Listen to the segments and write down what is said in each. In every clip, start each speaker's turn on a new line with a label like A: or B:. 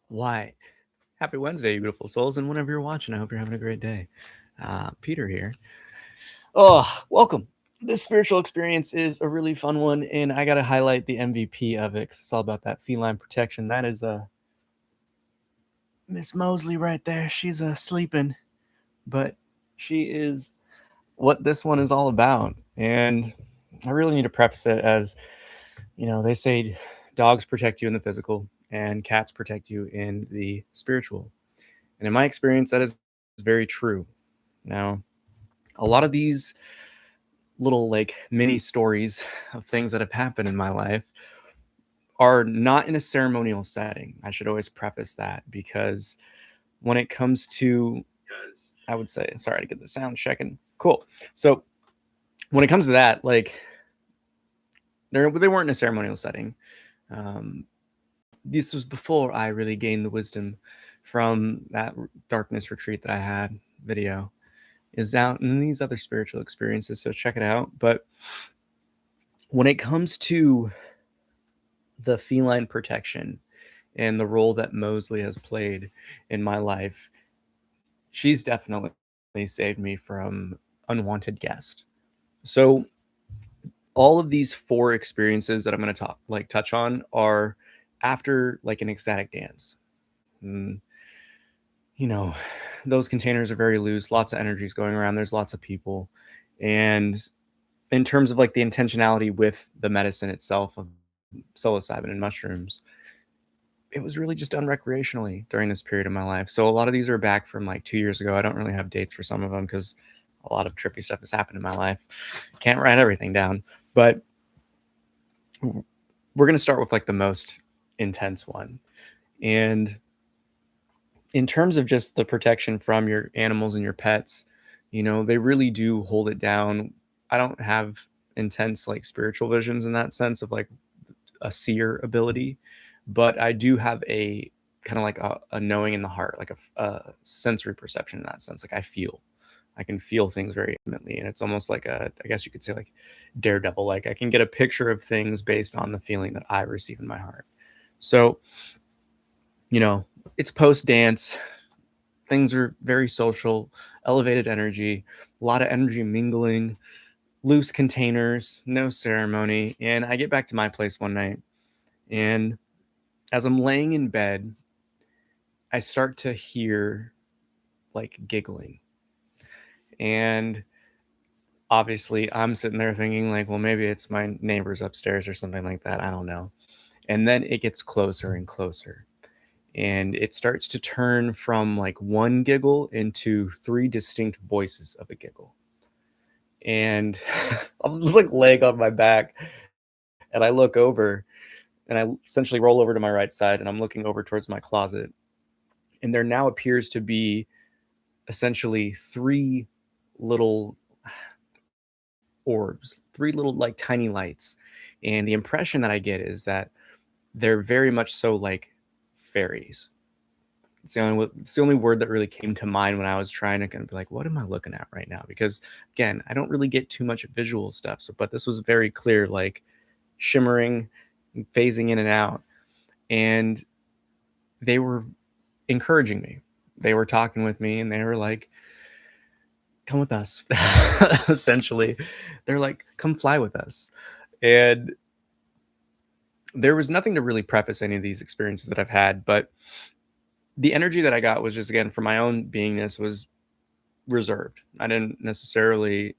A: Why? Happy Wednesday, you beautiful souls, and whenever you're watching, I hope you're having a great day. Peter here. Oh, welcome. This spiritual experience is a really fun one, and I got to highlight the MVP of it because it's all about that feline protection. That is Miss Mosley right there. She's sleeping, but she is what this one is all about. And I really need to preface it as, they say dogs protect you in the physical and cats protect you in the spiritual. And in my experience, that is very true. Now, a lot of these little like mini stories of things that have happened in my life are not in a ceremonial setting. I should always preface that because when it comes to, I would say, sorry to get the sound checking. Cool. So when it comes to that, like they weren't in a ceremonial setting. This was before I really gained the wisdom from that darkness retreat that I had video is out in these other spiritual experiences. So check it out. But when it comes to the feline protection and the role that Mosley has played in my life, she's definitely saved me from unwanted guests. So all of these four experiences that I'm going to touch on are after like an ecstatic dance. Mm, you know, those containers are very loose, lots of energies going around, there's lots of people. And in terms of like the intentionality with the medicine itself of psilocybin and mushrooms, it was really just done recreationally during this period of my life. So a lot of these are back from like 2 years ago. I don't really have dates for some of them because a lot of trippy stuff has happened in my life. Can't write everything down, but we're going to start with like the most intense one. And in terms of just the protection from your animals and your pets, they really do hold it down. I don't have intense like spiritual visions in that sense of like a seer ability, but I do have a kind of like a knowing in the heart, like a sensory perception in that sense. Like I can feel things very intimately. And it's almost like I guess you could say like daredevil, like I can get a picture of things based on the feeling that I receive in my heart. So, it's post dance. Things are very social, elevated energy, a lot of energy mingling, loose containers, no ceremony. And I get back to my place one night, and as I'm laying in bed, I start to hear like giggling. And obviously, I'm sitting there thinking, like, well, maybe it's my neighbors upstairs or something like that. I don't know. And then it gets closer and closer. And it starts to turn from like one giggle into three distinct voices of a giggle. And I'm just like laying on my back, and I look over, and I essentially roll over to my right side, and I'm looking over towards my closet. And there now appears to be essentially three little orbs, three little like tiny lights. And the impression that I get is that they're very much so like fairies. It's the only word that really came to mind when I was trying to kind of be like, what am I looking at right now? Because again, I don't really get too much visual stuff. So, but this was very clear, like shimmering, phasing in and out. And they were encouraging me. They were talking with me, and they were like, come with us. Essentially, they're like, come fly with us. And there was nothing to really preface any of these experiences that I've had, but the energy that I got was just, again, for my own beingness, was reserved. I didn't necessarily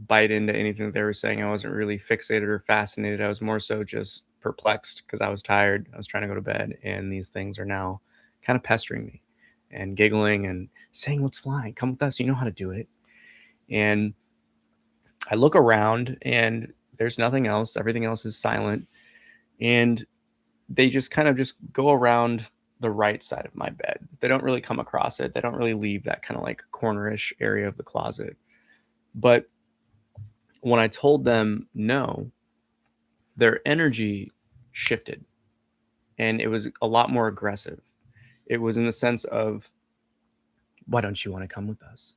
A: bite into anything that they were saying. I wasn't really fixated or fascinated. I was more so just perplexed because I was tired. I was trying to go to bed, and these things are now kind of pestering me and giggling and saying, let's fly, come with us, you know how to do it. And I look around, and there's nothing else. Everything else is silent. And they just kind of just go around the right side of my bed. They don't really come across it. They don't really leave that kind of like cornerish area of the closet. But when I told them no, their energy shifted, and it was a lot more aggressive. It was in the sense of, why don't you want to come with us?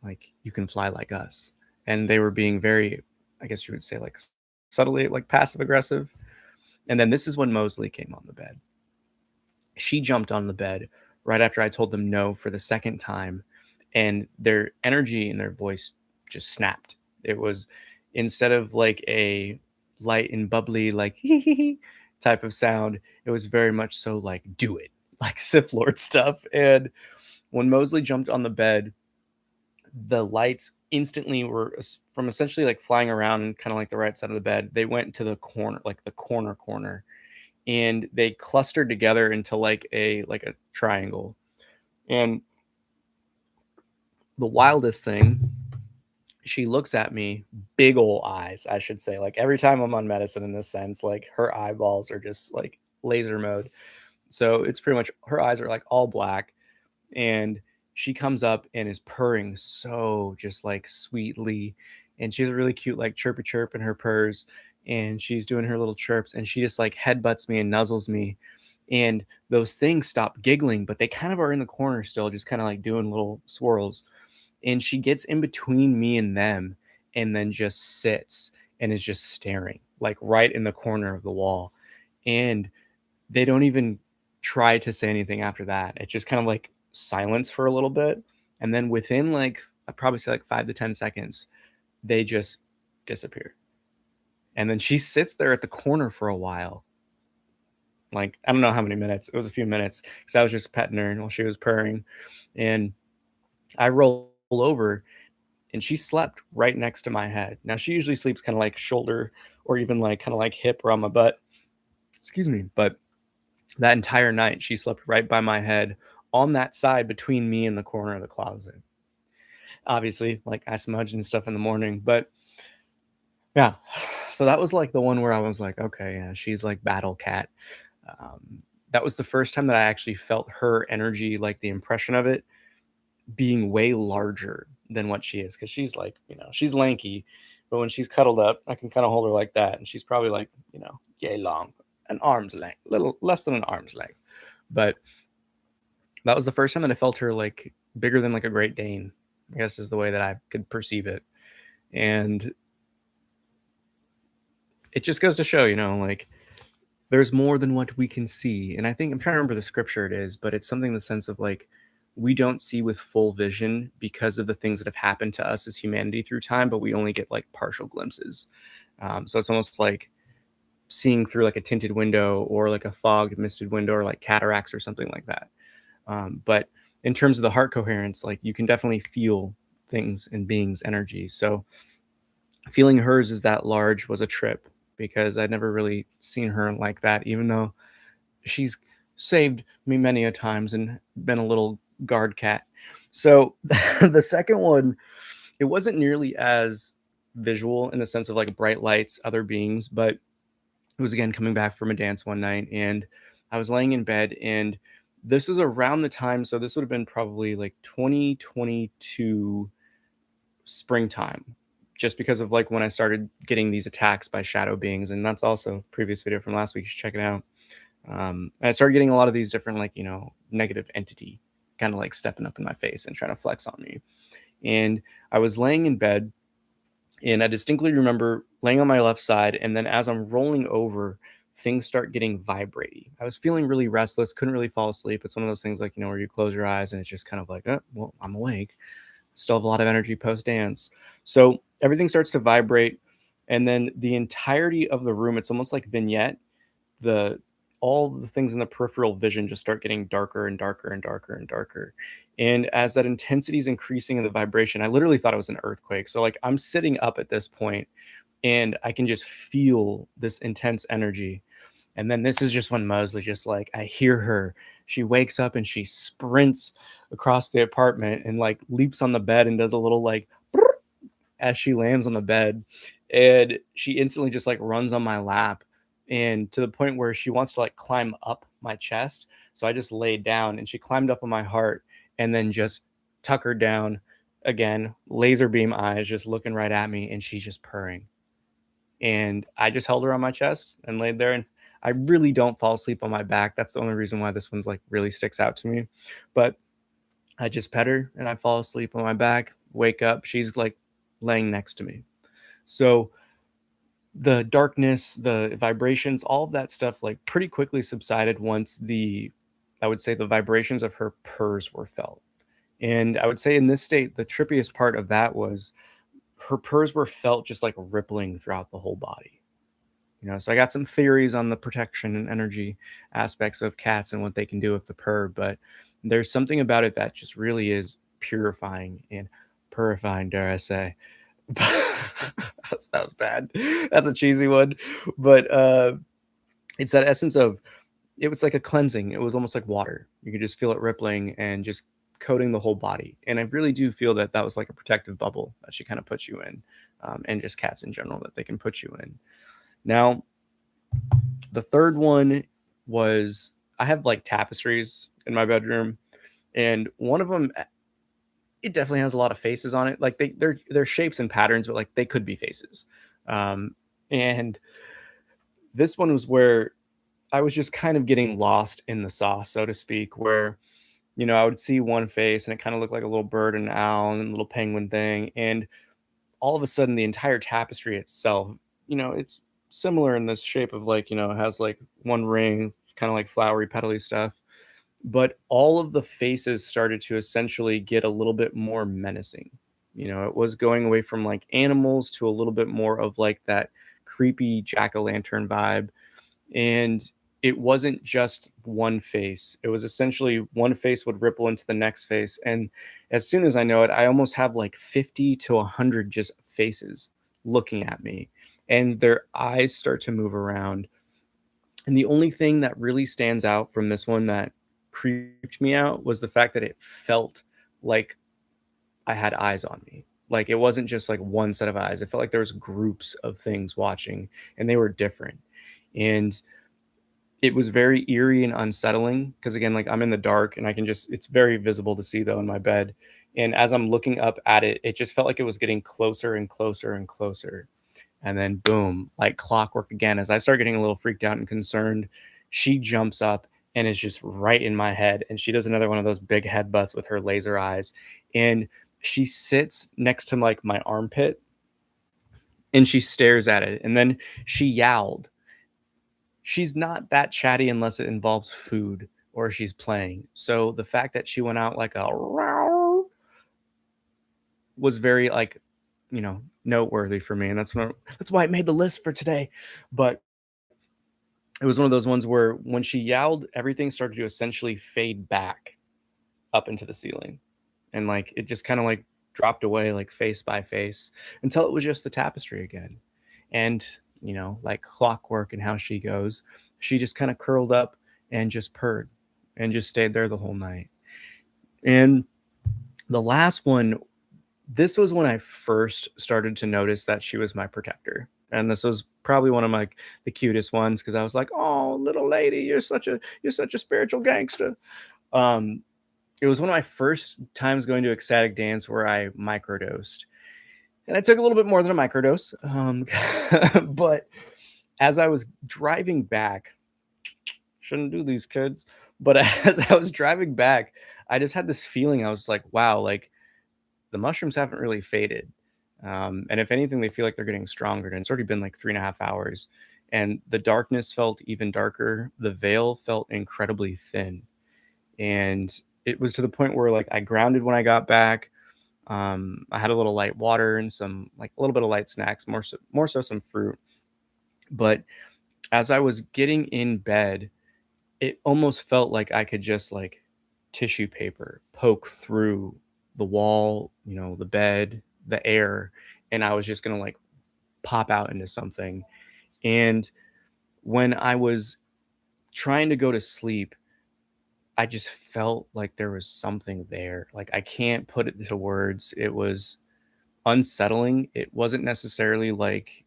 A: Like, you can fly like us. And they were being very, I guess you would say, like subtly like passive aggressive. And then this is when Mosley came on the bed. She jumped on the bed right after I told them no for the second time, and their energy and their voice just snapped. It was, instead of like a light and bubbly, like type of sound, it was very much so like, do it, like Sith Lord stuff. And when Mosley jumped on the bed, the lights instantly were from essentially like flying around kind of like the right side of the bed. They went to the corner, like the corner, and they clustered together into like a triangle. And the wildest thing, she looks at me, big ol' eyes, I should say. Like every time I'm on medicine in this sense, like her eyeballs are just like laser mode. So it's pretty much, her eyes are like all black, and she comes up and is purring so just like sweetly, and she has a really cute like chirpy chirp in her purrs, and she's doing her little chirps, and she just like headbutts me and nuzzles me, and those things stop giggling, but they kind of are in the corner still, just kind of like doing little swirls, and she gets in between me and them, and then just sits and is just staring like right in the corner of the wall, and they don't even try to say anything after that. It's just kind of like silence for a little bit. And then within like, I'd probably say like 5 to 10 seconds, they just disappear. And then she sits there at the corner for a while. Like, I don't know how many minutes. It was a few minutes because I was just petting her while she was purring. And I roll over, and she slept right next to my head. Now, she usually sleeps kind of like shoulder or even like kind of like hip around my butt. Excuse me. But that entire night, she slept right by my head on that side between me and the corner of the closet. Obviously, like I smudged and stuff in the morning, but yeah. So that was like the one where I was like, okay, yeah, she's like battle cat. That was the first time that I actually felt her energy, like the impression of it being way larger than what she is. Cause she's like, she's lanky, but when she's cuddled up, I can kind of hold her like that. And she's probably like, yay long, an arm's length, little less than an arm's length. But that was the first time that I felt her like bigger than like a Great Dane, I guess is the way that I could perceive it. And it just goes to show, like there's more than what we can see. And I think I'm trying to remember the scripture it is, but it's something in the sense of like, we don't see with full vision because of the things that have happened to us as humanity through time, but we only get like partial glimpses. So it's almost like seeing through like a tinted window or like a fog misted window or like cataracts or something like that. But in terms of the heart coherence, like you can definitely feel things and beings' energy. So feeling hers is that large was a trip because I'd never really seen her like that, even though she's saved me many a times and been a little guard cat. So the second one, it wasn't nearly as visual in the sense of like bright lights, other beings, but it was again coming back from a dance one night, and I was laying in bed, and this was around the time, so this would have been probably like 2022 springtime, just because of like when I started getting these attacks by shadow beings, and that's also a previous video from last week. You should check it out. And I started getting a lot of these different like negative entity kind of like stepping up in my face and trying to flex on me. And I was laying in bed, and I distinctly remember laying on my left side, and then as I'm rolling over, things start getting vibrating. I was feeling really restless, couldn't really fall asleep. It's one of those things like, where you close your eyes and it's just kind of like, oh, well, I'm awake. Still have a lot of energy post dance. So everything starts to vibrate. And then the entirety of the room, it's almost like vignette. All the things in the peripheral vision just start getting darker and darker and darker and darker. And as that intensity is increasing in the vibration, I literally thought it was an earthquake. So like I'm sitting up at this point and I can just feel this intense energy. And then this is just when Mosley just like, I hear her. She wakes up and she sprints across the apartment and like leaps on the bed and does a little like as she lands on the bed. And she instantly just like runs on my lap, and to the point where she wants to like climb up my chest. So I just laid down and she climbed up on my heart and then just tuckered down again, laser beam eyes just looking right at me, and she's just purring. And I just held her on my chest and laid there. And I really don't fall asleep on my back. That's the only reason why this one's like really sticks out to me. But I just pet her and I fall asleep on my back, wake up. She's like laying next to me. So the darkness, the vibrations, all of that stuff like pretty quickly subsided once the I would say the vibrations of her purrs were felt. And I would say in this state, the trippiest part of that was her purrs were felt just like rippling throughout the whole body. So I got some theories on the protection and energy aspects of cats and what they can do with the purr, but there's something about it that just really is purifying and purifying, dare I say. That was bad. That's a cheesy one, but it's that essence of it was like a cleansing. It was almost like water. You could just feel it rippling and just coating the whole body. And I really do feel that that was like a protective bubble that she kind of puts you in, and just cats in general that they can put you in. Now, the third one was I have like tapestries in my bedroom, and one of them it definitely has a lot of faces on it. Like they're shapes and patterns, but like they could be faces. And this one was where I was just kind of getting lost in the sauce, so to speak, where I would see one face and it kind of looked like a little bird and owl and a little penguin thing. And all of a sudden, the entire tapestry itself, it's similar in this shape of like, it has like one ring, kind of like flowery, petally stuff. But all of the faces started to essentially get a little bit more menacing. It was going away from like animals to a little bit more of like that creepy jack-o'-lantern vibe. And it wasn't just one face. It was essentially one face would ripple into the next face. And as soon as I know it, I almost have like 50 to 100 just faces looking at me. And their eyes start to move around. And the only thing that really stands out from this one that creeped me out was the fact that it felt like I had eyes on me. Like it wasn't just like one set of eyes. It felt like there was groups of things watching and they were different. And it was very eerie and unsettling because again, like I'm in the dark and I can just it's very visible to see though in my bed. And as I'm looking up at it, it just felt like it was getting closer and closer and closer. And then boom, like clockwork again, as I start getting a little freaked out and concerned, she jumps up and is just right in my head. And she does another one of those big headbutts with her laser eyes. And she sits next to like my armpit and she stares at it. And then she yowled. She's not that chatty unless it involves food or she's playing. So the fact that she went out like a row was very like, noteworthy for me. And that's why it made the list for today. But it was one of those ones where when she yelled, everything started to essentially fade back up into the ceiling. And like it just kind of like dropped away like face by face until it was just the tapestry again. And, like clockwork and how she goes, she just kind of curled up and just purred and just stayed there the whole night. And the last one, this was when I first started to notice that she was my protector. And this was probably one of my the cutest ones because I was like, "Oh, little lady, you're such a spiritual gangster." Um, it was one of my first times going to ecstatic dance where I microdosed, and I took a little bit more than a microdose. But as I was driving back, shouldn't do these kids. But as I was driving back, I just had this feeling. I was like, "Wow, like." The mushrooms haven't really faded. And if anything, they feel like they're getting stronger. And it's already been like 3.5 hours. And the darkness felt even darker. The veil felt incredibly thin. And it was to the point where like I grounded when I got back. I had a little light water and some like a little bit of light snacks, more so some fruit. But as I was getting in bed, it almost felt like I could just like tissue paper poke through the wall, the bed, the air, and I was just going to like pop out into something. And when I was trying to go to sleep, I just felt like there was something there. Like I can't put it into words. It was unsettling. It wasn't necessarily like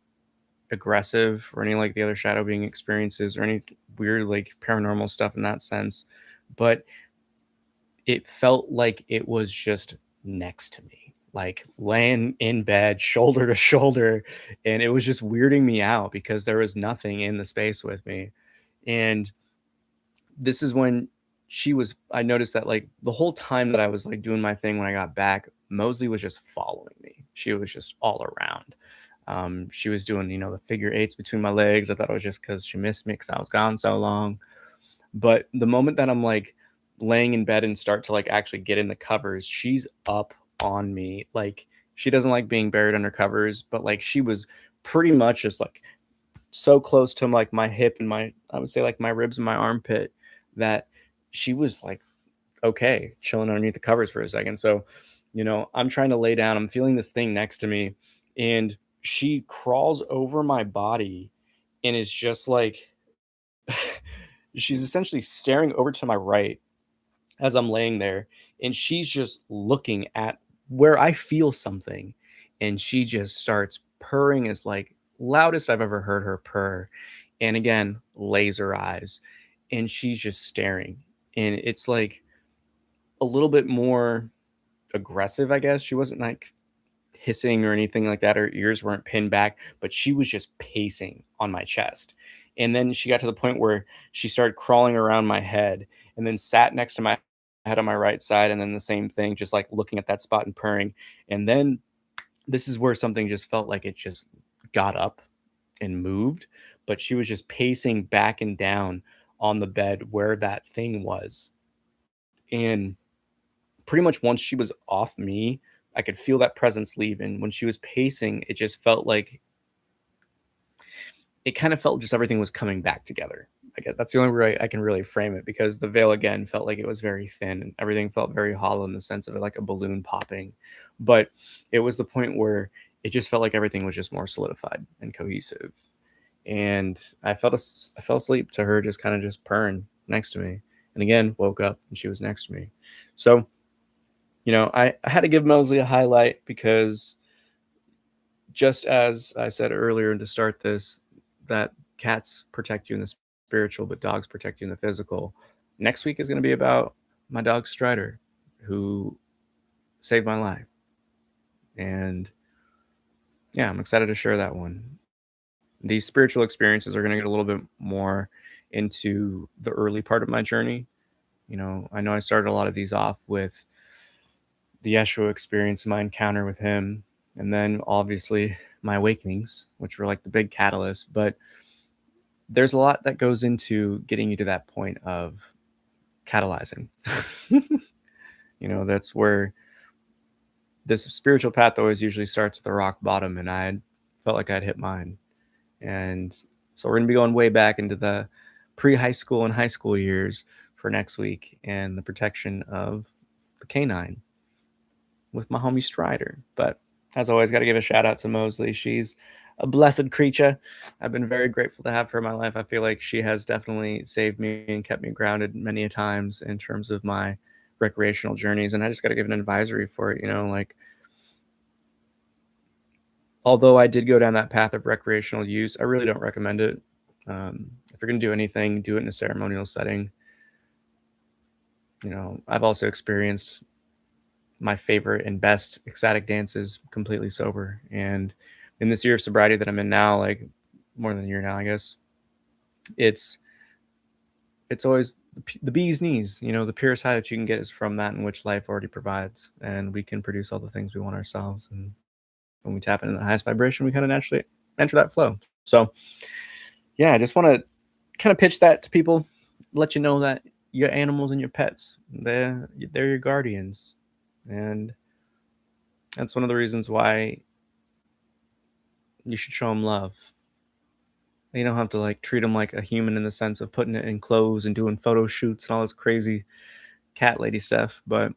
A: aggressive or any like the other shadow being experiences or any weird like paranormal stuff in that sense, but it felt like it was just next to me, like laying in bed, shoulder to shoulder. And it was just weirding me out because there was nothing in the space with me. And this is when I noticed that like the whole time that I was like doing my thing when I got back, Mosley was just following me. She was just all around. She was doing, the figure eights between my legs. I thought it was just because she missed me because I was gone so long. But the moment that I'm like laying in bed and start to like actually get in the covers, she's up on me. Like she doesn't like being buried under covers, but like she was pretty much just like so close to like my hip and my, I would say like my ribs and my armpit, that she was like okay chilling underneath the covers for a second. So, I'm trying to lay down, I'm feeling this thing next to me, and she crawls over my body and is just like she's essentially staring over to my right as I'm laying there, and she's just looking at where I feel something, and she just starts purring as like loudest I've ever heard her purr. And again, laser eyes, and she's just staring. And it's like a little bit more aggressive, I guess. She wasn't like hissing or anything like that. Her ears weren't pinned back, but she was just pacing on my chest. And then she got to the point where she started crawling around my head and then sat next to my head on my right side. And then the same thing, just like looking at that spot and purring. And then this is where something just felt like it just got up and moved, but she was just pacing back and down on the bed where that thing was. And pretty much once she was off me, I could feel that presence leave. And when she was pacing, it just felt like it kind of felt just everything was coming back together. I guess that's the only way I can really frame it, because the veil again felt like it was very thin and everything felt very hollow in the sense of it like a balloon popping. But it was the point where it just felt like everything was just more solidified and cohesive. And I fell asleep to her just kind of just purring next to me. And again, woke up and she was next to me. So I had to give Mosley a highlight because just as I said earlier to start this, that cats protect you in the spiritual, but dogs protect you in the physical. Next week is going to be about my dog Strider, who saved my life. And yeah, I'm excited to share that one. These spiritual experiences are going to get a little bit more into the early part of my journey. I know I started a lot of these off with the Yeshua experience and my encounter with him, and then obviously my awakenings, which were like the big catalyst. But there's a lot that goes into getting you to that point of catalyzing. That's where this spiritual path always usually starts at the rock bottom, and I felt like I'd hit mine. And so we're going to be going way back into the pre-high school and high school years for next week, and the protection of the canine with my homie Strider. But as always, got to give a shout out to Mosley. She's a blessed creature. I've been very grateful to have her in my life. I feel like she has definitely saved me and kept me grounded many a times in terms of my recreational journeys. And I just got to give an advisory for it. Like, although I did go down that path of recreational use, I really don't recommend it. If you're going to do anything, do it in a ceremonial setting. I've also experienced my favorite and best ecstatic dances completely sober. And in this year of sobriety that I'm in now, like more than a year now, I guess, it's always the bee's knees. The purest high that you can get is from that in which life already provides. And we can produce all the things we want ourselves. And when we tap into the highest vibration, we kind of naturally enter that flow. So yeah, I just want to kind of pitch that to people, let you know that your animals and your pets, they're your guardians. And that's one of the reasons why you should show them love. You don't have to like treat them like a human in the sense of putting it in clothes and doing photo shoots and all this crazy cat lady stuff. But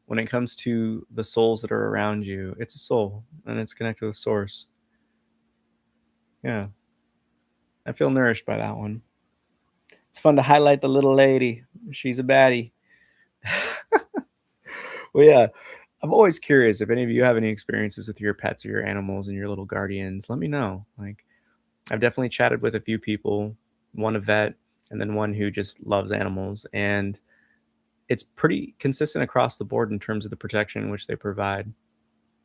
A: when it comes to the souls that are around you, it's a soul and it's connected with source. Yeah. I feel nourished by that one. It's fun to highlight the little lady. She's a baddie. Well, yeah, I'm always curious if any of you have any experiences with your pets or your animals and your little guardians. Let me know. Like, I've definitely chatted with a few people, one a vet, and then one who just loves animals. And it's pretty consistent across the board in terms of the protection which they provide.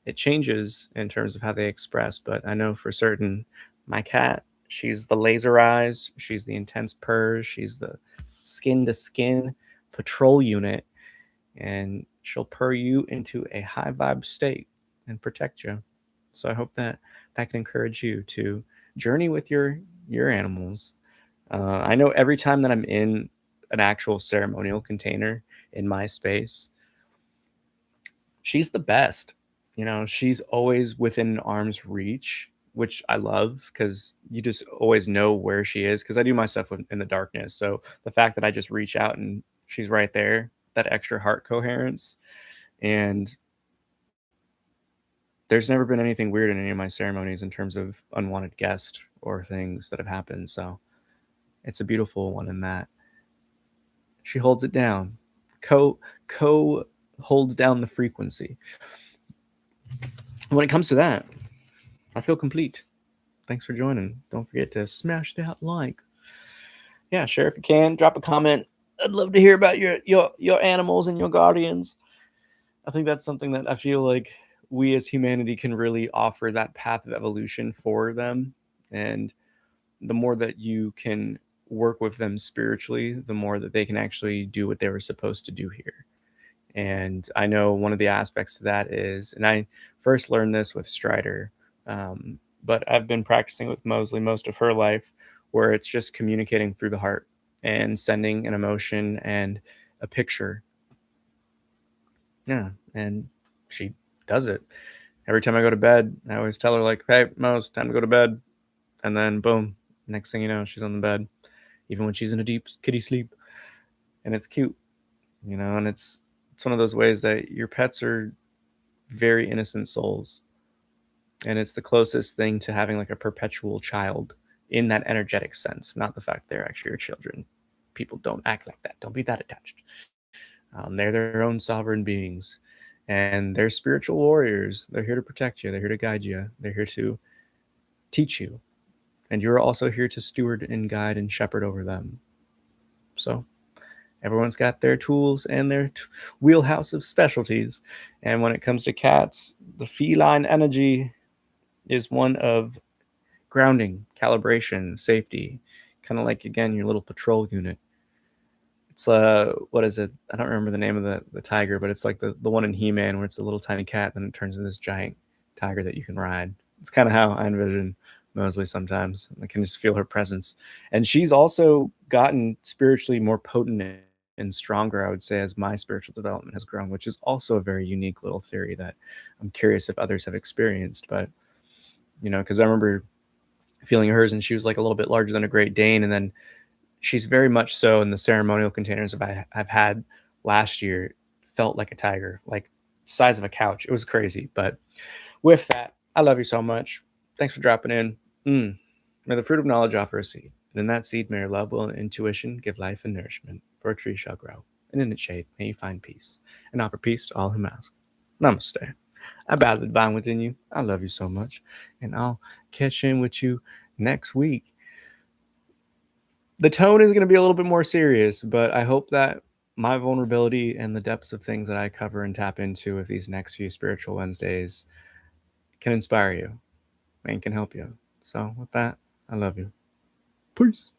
A: It changes in terms of how they express, but I know for certain my cat, she's the laser eyes, she's the intense purrs, she's the skin to skin patrol unit, and she'll purr you into a high vibe state and protect you. So I hope that that can encourage you to journey with your animals. I know every time that I'm in an actual ceremonial container, in my space, she's the best. She's always within arm's reach, which I love because you just always know where she is. Because I do my stuff in the darkness, so the fact that I just reach out and she's right there, that extra heart coherence. And there's never been anything weird in any of my ceremonies in terms of unwanted guests or things that have happened. So it's a beautiful one in that she holds it down, co holds down the frequency. When it comes to that, I feel complete. Thanks for joining. Don't forget to smash that like. Yeah, share if you can. Drop a comment. I'd love to hear about your animals and your guardians. I think that's something that I feel like we as humanity can really offer that path of evolution for them. And the more that you can work with them spiritually, the more that they can actually do what they were supposed to do here. And I know one of the aspects to that is, and I first learned this with Strider, but I've been practicing with Mosley most of her life, where it's just communicating through the heart and sending an emotion and a picture. Yeah, and she does it. Every time I go to bed, I always tell her, like, hey, Mos, time to go to bed. And then, boom, next thing you know, she's on the bed, even when she's in a deep kitty sleep. And it's cute, and it's one of those ways that your pets are very innocent souls. And it's the closest thing to having like a perpetual child in that energetic sense, not the fact they're actually your children. People don't act like that. Don't be that attached. They're their own sovereign beings, and they're spiritual warriors. They're here to protect you. They're here to guide you. They're here to teach you. And you're also here to steward and guide and shepherd over them. So everyone's got their tools and their wheelhouse of specialties. And when it comes to cats, the feline energy is one of grounding, calibration, safety, kind of like, again, your little patrol unit. It's what is it? I don't remember the name of the tiger, but it's like the one in He-Man where it's a little tiny cat, then it turns into this giant tiger that you can ride. It's kind of how I envision Mosley sometimes. I can just feel her presence. And she's also gotten spiritually more potent and stronger, I would say, as my spiritual development has grown, which is also a very unique little theory that I'm curious if others have experienced. But, because I remember feeling hers, and she was like a little bit larger than a Great Dane. And then she's very much so in the ceremonial containers I've had last year, felt like a tiger, like size of a couch. It was crazy. But with that, I love you so much. Thanks for dropping in. May the fruit of knowledge offer a seed, and in that seed may your love, will, and intuition give life and nourishment, for a tree shall grow, and in its shade may you find peace, and offer peace to all who ask. Namaste. I bow to the divine within you. I love you so much, and I'll catch in with you next week. The tone is going to be a little bit more serious, but I hope that my vulnerability and the depths of things that I cover and tap into with these next few Spiritual Wednesdays can inspire you and can help you. So with that, I love you. Peace.